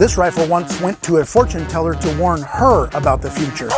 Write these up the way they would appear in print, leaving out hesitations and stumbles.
This rifle once went to a fortune teller to warn her about the future.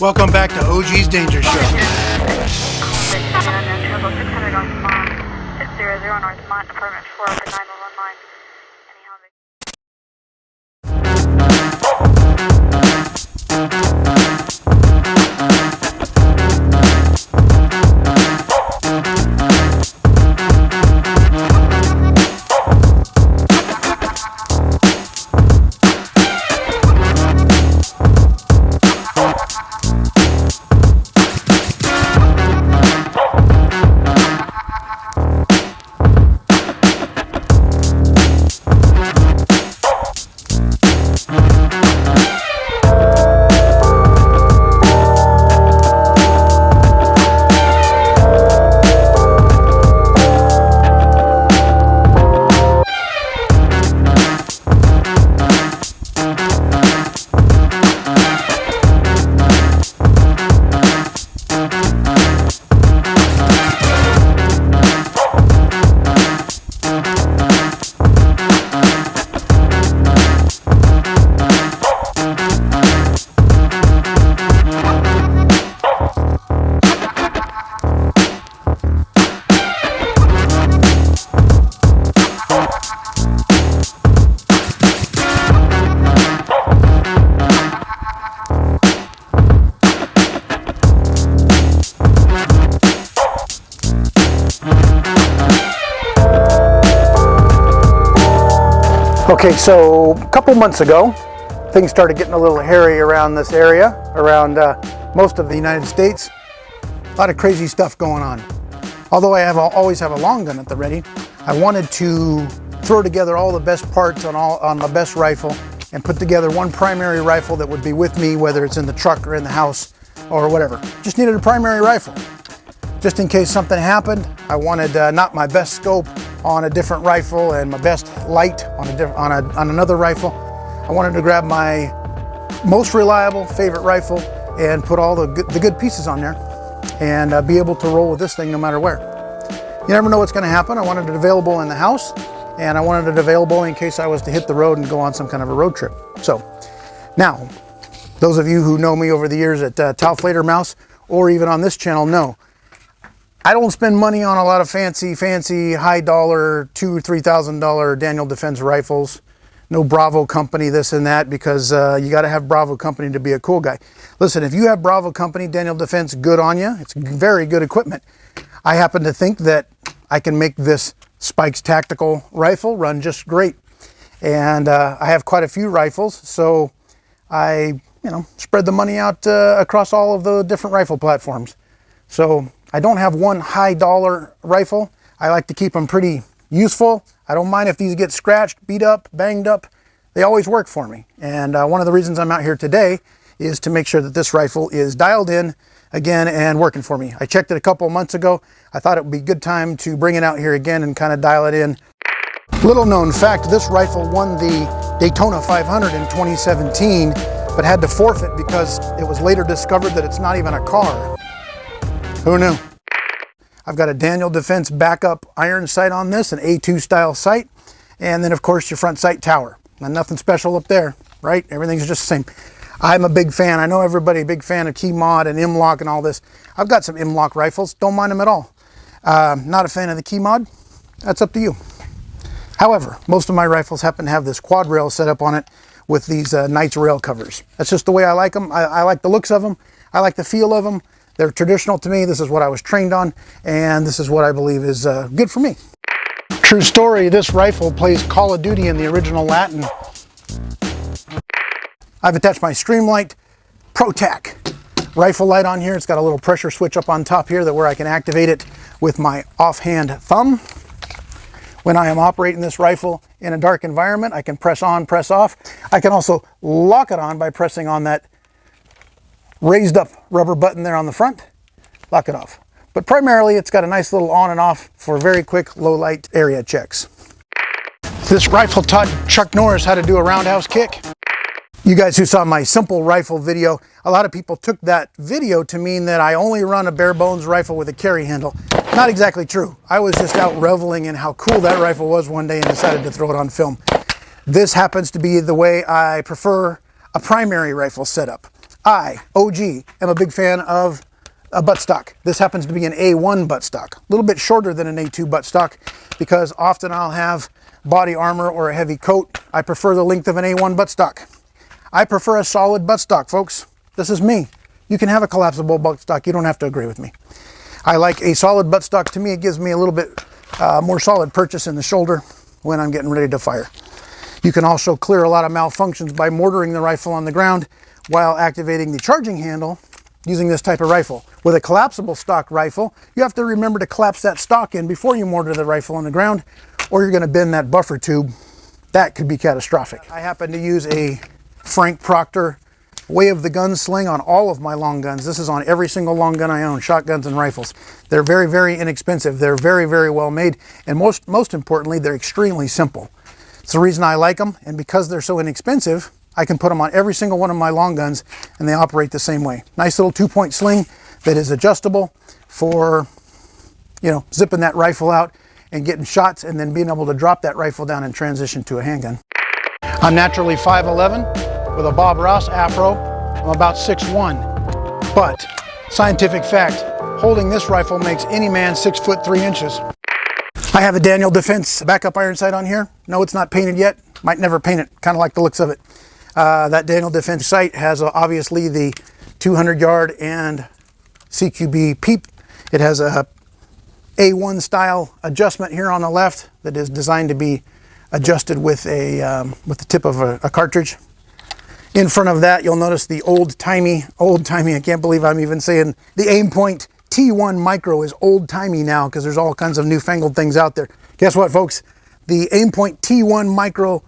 Welcome back to OG's Danger Show. 600 North Mont, 600 North Mont, Department 4 for 911 line. Okay, so a couple months ago, things started getting a little hairy around this area, around most of the United States. A lot of crazy stuff going on. Although I always have a long gun at the ready, I wanted to throw together all the best parts on the best rifle and put together one primary rifle that would be with me, whether it's in the truck or in the house or whatever. Just needed a primary rifle. Just in case something happened, I wanted not my best scope on a different rifle and my best light on another rifle. I wanted to grab my most reliable favorite rifle and put all the good pieces on there and be able to roll with this thing no matter where. You never know what's going to happen. I wanted it available in the house, and I wanted it available in case I was to hit the road and go on some kind of a road trip. So now, those of you who know me over the years at Tauflader Mouse or even on this channel know I don't spend money on a lot of fancy high dollar $2,000 or $3,000 Daniel Defense rifles. No Bravo company, this and that, because you got to have Bravo company to be a cool guy. Listen, if you have Bravo company, Daniel Defense, good on you. It's very good equipment. I happen to think that I can make this Spikes tactical rifle run just great. And I have quite a few rifles, so I spread the money out across all of the different rifle platforms. So I don't have one high dollar rifle. I like to keep them pretty useful. I don't mind if these get scratched, beat up, banged up. They always work for me. And one of the reasons I'm out here today is to make sure that this rifle is dialed in again and working for me. I checked it a couple of months ago. I thought it would be a good time to bring it out here again and kind of dial it in. Little known fact, this rifle won the Daytona 500 in 2017, but had to forfeit because it was later discovered that it's not even a car. Who knew? I've got a Daniel Defense backup iron sight on this, an A2 style sight, and then of course your front sight tower. And nothing special up there, right? Everything's just the same. I'm a big fan. I know everybody a big fan of key mod and M-lock and all this. I've got some M-lock rifles. Don't mind them at all. Not a fan of the key mod. That's up to you. However, most of my rifles happen to have this quad rail set up on it with these Knights rail covers. That's just the way I like them. I like the looks of them. I like the feel of them. They're traditional to me. This is what I was trained on, and this is what I believe is good for me. True story, this rifle plays Call of Duty in the original Latin. I've attached my Streamlight ProTac rifle light on here. It's got a little pressure switch up on top here where I can activate it with my offhand thumb. When I am operating this rifle in a dark environment, I can press on, press off. I can also lock it on by pressing on that raised up rubber button there on the front, lock it off. But primarily it's got a nice little on and off for very quick low light area checks. This rifle taught Chuck Norris how to do a roundhouse kick. You guys who saw my simple rifle video, a lot of people took that video to mean that I only run a bare bones rifle with a carry handle. Not exactly true. I was just out reveling in how cool that rifle was one day and decided to throw it on film. This happens to be the way I prefer a primary rifle setup. I, OG, am a big fan of a buttstock. This happens to be an A1 buttstock, a little bit shorter than an A2 buttstock because often I'll have body armor or a heavy coat. I prefer the length of an A1 buttstock. I prefer a solid buttstock, folks. This is me. You can have a collapsible buttstock. You don't have to agree with me. I like a solid buttstock. To me, it gives me a little bit more solid purchase in the shoulder when I'm getting ready to fire. You can also clear a lot of malfunctions by mortaring the rifle on the ground while activating the charging handle using this type of rifle. With a collapsible stock rifle, you have to remember to collapse that stock in before you mortar the rifle on the ground, or you're going to bend that buffer tube. That could be catastrophic. I happen to use a Frank Proctor Way of the Gun sling on all of my long guns. This is on every single long gun I own, shotguns and rifles. They're very, very inexpensive. They're very, very well made. And most importantly, they're extremely simple. It's the reason I like them. And because they're so inexpensive, I can put them on every single one of my long guns and they operate the same way. Nice little 2-point sling that is adjustable for, zipping that rifle out and getting shots and then being able to drop that rifle down and transition to a handgun. I'm naturally 5'11". with a Bob Ross afro. I'm about 6'1", but scientific fact, holding this rifle makes any man 6 foot 3 inches. I have a Daniel Defense backup iron sight on here. No, it's not painted yet. Might never paint it, kind of like the looks of it. That Daniel Defense sight has obviously the 200 yard and CQB peep. It has a A1 style adjustment here on the left that is designed to be adjusted with the tip of a cartridge. In front of that, you'll notice the old-timey, I can't believe I'm even saying the Aimpoint T1 Micro is old-timey now because there's all kinds of newfangled things out there. Guess what, folks? The Aimpoint T1 Micro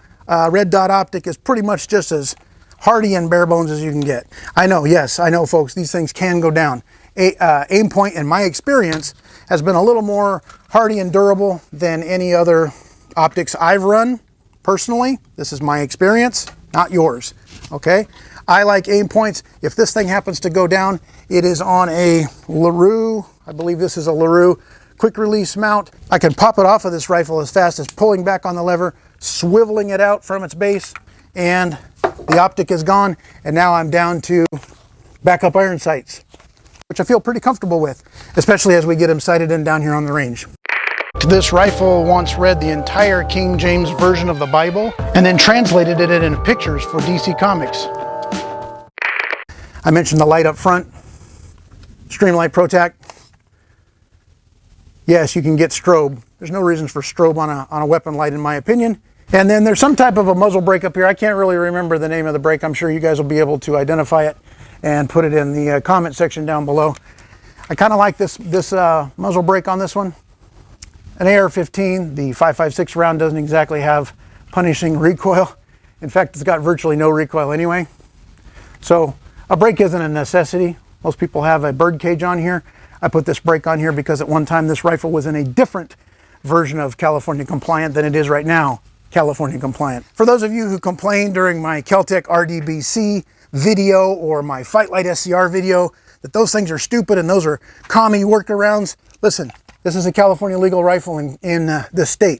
red dot optic is pretty much just as hardy and bare bones as you can get. I know, yes, I know, folks, these things can go down. Aimpoint, in my experience, has been a little more hardy and durable than any other optics I've run personally. This is my experience, not yours. Okay, I like Aimpoints. If this thing happens to go down, it is on a LaRue, I believe this is a LaRue quick release mount. I can pop it off of this rifle as fast as pulling back on the lever, swiveling it out from its base, and the optic is gone. And now I'm down to backup iron sights, which I feel pretty comfortable with, especially as we get them sighted in down here on the range. This rifle once read the entire King James Version of the Bible and then translated it into pictures for DC Comics. I mentioned the light up front, Streamlight ProTac. Yes, you can get strobe. There's no reason for strobe on a weapon light in my opinion. And then there's some type of a muzzle brake up here. I can't really remember the name of the brake. I'm sure you guys will be able to identify it and put it in the comment section down below. I kind of like this muzzle brake on this one. An AR-15, the 5.56 round doesn't exactly have punishing recoil. In fact, it's got virtually no recoil anyway. So a brake isn't a necessity. Most people have a bird cage on here. I put this brake on here because at one time this rifle was in a different version of California compliant than it is right now, California compliant. For those of you who complained during my Keltec RDBC video or my Fight Light SCR video that those things are stupid and those are commie workarounds, listen. This is a California legal rifle in this state.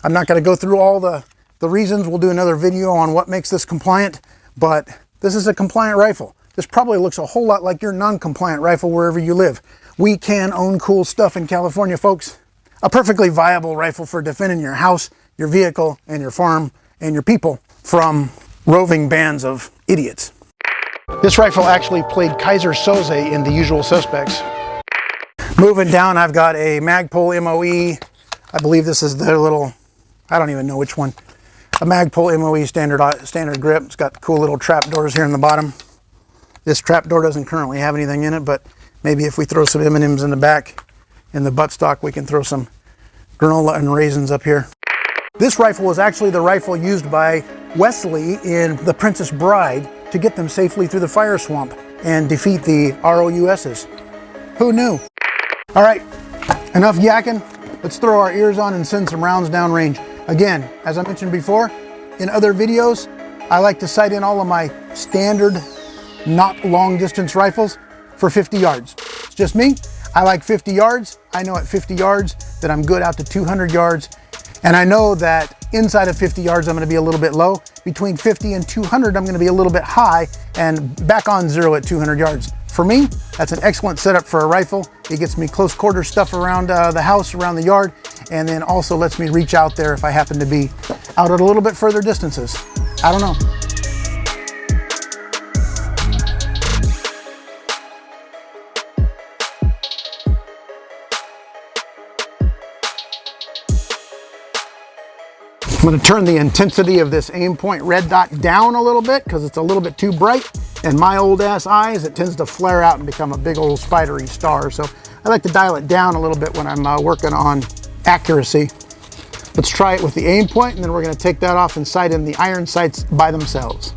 I'm not going to go through all the reasons. We'll do another video on what makes this compliant, but this is a compliant rifle. This probably looks a whole lot like your non-compliant rifle wherever you live. We can own cool stuff in California, folks. A perfectly viable rifle for defending your house, your vehicle, and your farm, and your people from roving bands of idiots. This rifle actually played Kaiser Soze in The Usual Suspects. Moving down, I've got a Magpul MOE. I believe this is their little, I don't even know which one. A Magpul MOE standard grip. It's got cool little trap doors here in the bottom. This trap door doesn't currently have anything in it, but maybe if we throw some M&Ms in the back, in the buttstock, we can throw some granola and raisins up here. This rifle was actually the rifle used by Wesley in The Princess Bride to get them safely through the fire swamp and defeat the ROUSs. Who knew? All right, enough yakking. Let's throw our ears on and send some rounds downrange. Again, as I mentioned before, in other videos, I like to sight in all of my standard, not long distance rifles for 50 yards. It's just me. I like 50 yards. I know at 50 yards that I'm good out to 200 yards. And I know that inside of 50 yards, I'm gonna be a little bit low. Between 50 and 200, I'm gonna be a little bit high, and back on zero at 200 yards. For me, that's an excellent setup for a rifle. It gets me close quarter stuff around the house, around the yard, and then also lets me reach out there if I happen to be out at a little bit further distances. I don't know. I'm going to turn the intensity of this Aimpoint red dot down a little bit because it's a little bit too bright. And my old ass eyes, it tends to flare out and become a big old spidery star. So I like to dial it down a little bit when I'm working on accuracy. Let's try it with the Aimpoint, and then we're going to take that off and sight in the iron sights by themselves.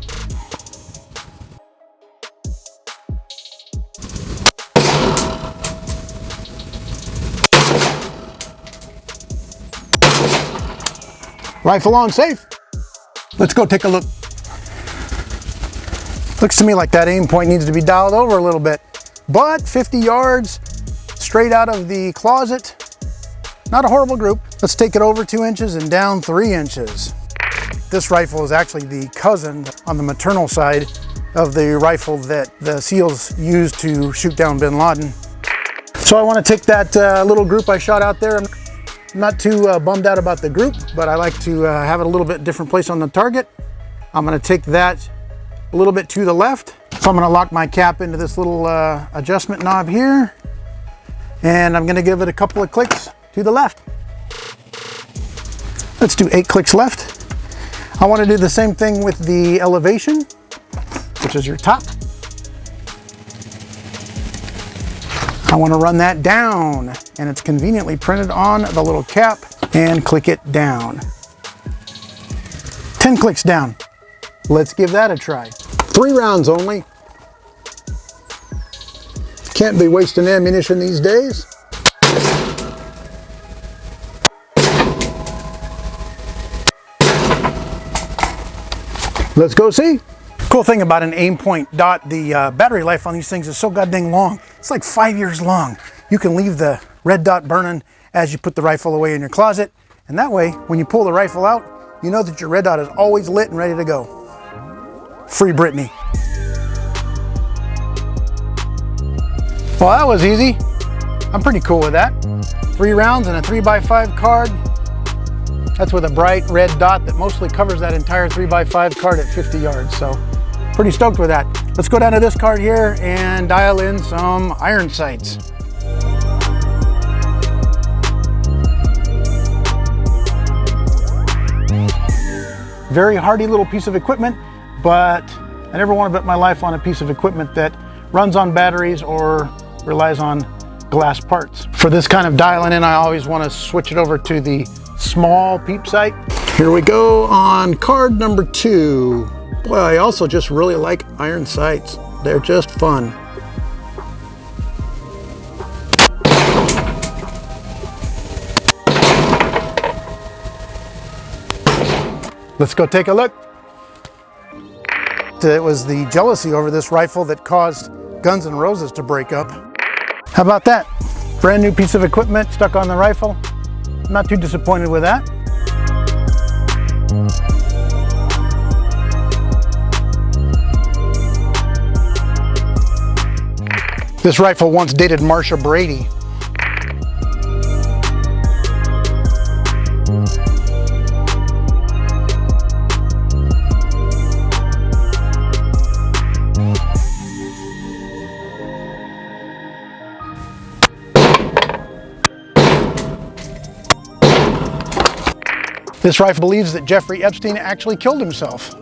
Rifle on safe. Let's go take a look. Looks to me like that Aimpoint needs to be dialed over a little bit, but 50 yards straight out of the closet, not a horrible group. Let's take it over 2 inches and down 3 inches. This rifle is actually the cousin on the maternal side of the rifle that the SEALs used to shoot down bin Laden. So I want to take that little group I shot out there. I'm not too bummed out about the group, but I like to have it a little bit different place on the target. I'm going to take that a little bit to the left. So I'm going to lock my cap into this little adjustment knob here, and I'm going to give it a couple of clicks to the left. Let's do 8 clicks left. I want to do the same thing with the elevation, which is your top. I want to run that down, and it's conveniently printed on the little cap, and click it down. 10 clicks down. Let's give that a try. 3 rounds only. Can't be wasting ammunition these days. Let's go see. Cool thing about an Aimpoint dot, the battery life on these things is so goddamn long. It's like 5 years long. You can leave the red dot burning as you put the rifle away in your closet, and that way, when you pull the rifle out, you know that your red dot is always lit and ready to go. Free Britney. Well, that was easy. I'm pretty cool with that. 3 rounds and a 3x5 card. That's with a bright red dot that mostly covers that entire 3x5 card at 50 yards. So pretty stoked with that. Let's go down to this card here and dial in some iron sights. Very hardy little piece of equipment, but I never want to bet my life on a piece of equipment that runs on batteries or relies on glass parts. For this kind of dialing in, I always want to switch it over to the small peep sight. Here we go on card number 2. Boy, I also just really like iron sights. They're just fun. Let's go take a look. It was the jealousy over this rifle that caused Guns N' Roses to break up. How about that? Brand new piece of equipment stuck on the rifle. Not too disappointed with that. This rifle once dated Marsha Brady. This rifle believes that Jeffrey Epstein actually killed himself.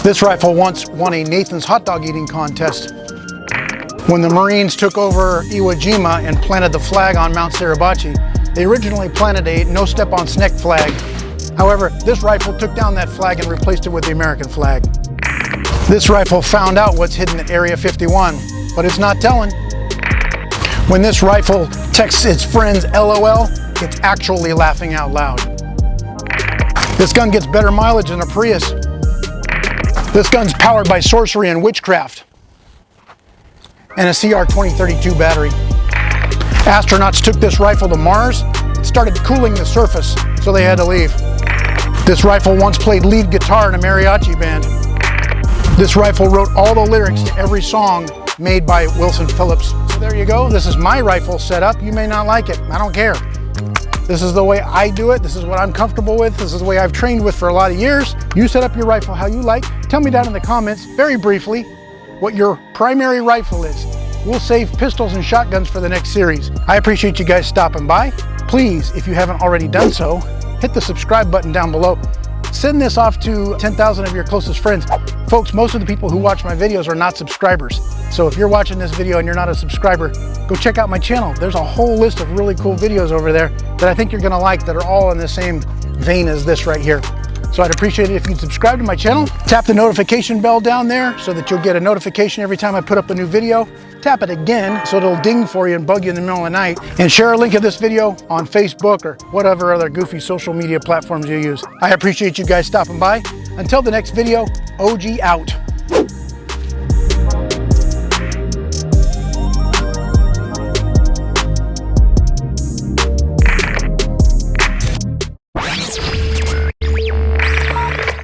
This rifle once won a Nathan's hot dog eating contest. When the Marines took over Iwo Jima and planted the flag on Mount Suribachi, they originally planted a no step on snake flag. However, this rifle took down that flag and replaced it with the American flag. This rifle found out what's hidden at Area 51, but it's not telling. When this rifle texts its friends LOL, it's actually laughing out loud. This gun gets better mileage than a Prius. This gun's powered by sorcery and witchcraft and a CR2032 battery. Astronauts took this rifle to Mars. It started cooling the surface, so they had to leave. This rifle once played lead guitar in a mariachi band. This rifle wrote all the lyrics to every song made by Wilson Phillips. So there you go. This is my rifle setup. You may not like it. I don't care. This is the way I do it. This is what I'm comfortable with. This is the way I've trained with for a lot of years. You set up your rifle how you like. Tell me down in the comments, very briefly, what your primary rifle is. We'll save pistols and shotguns for the next series. I appreciate you guys stopping by. Please, if you haven't already done so, hit the subscribe button down below. Send this off to 10,000 of your closest friends. Folks, most of the people who watch my videos are not subscribers. So if you're watching this video and you're not a subscriber, go check out my channel. There's a whole list of really cool videos over there that I think you're gonna like that are all in the same vein as this right here. So I'd appreciate it if you'd subscribe to my channel. Tap the notification bell down there so that you'll get a notification every time I put up a new video. Tap it again so it'll ding for you and bug you in the middle of the night. And share a link of this video on Facebook or whatever other goofy social media platforms you use. I appreciate you guys stopping by. Until the next video, OG out.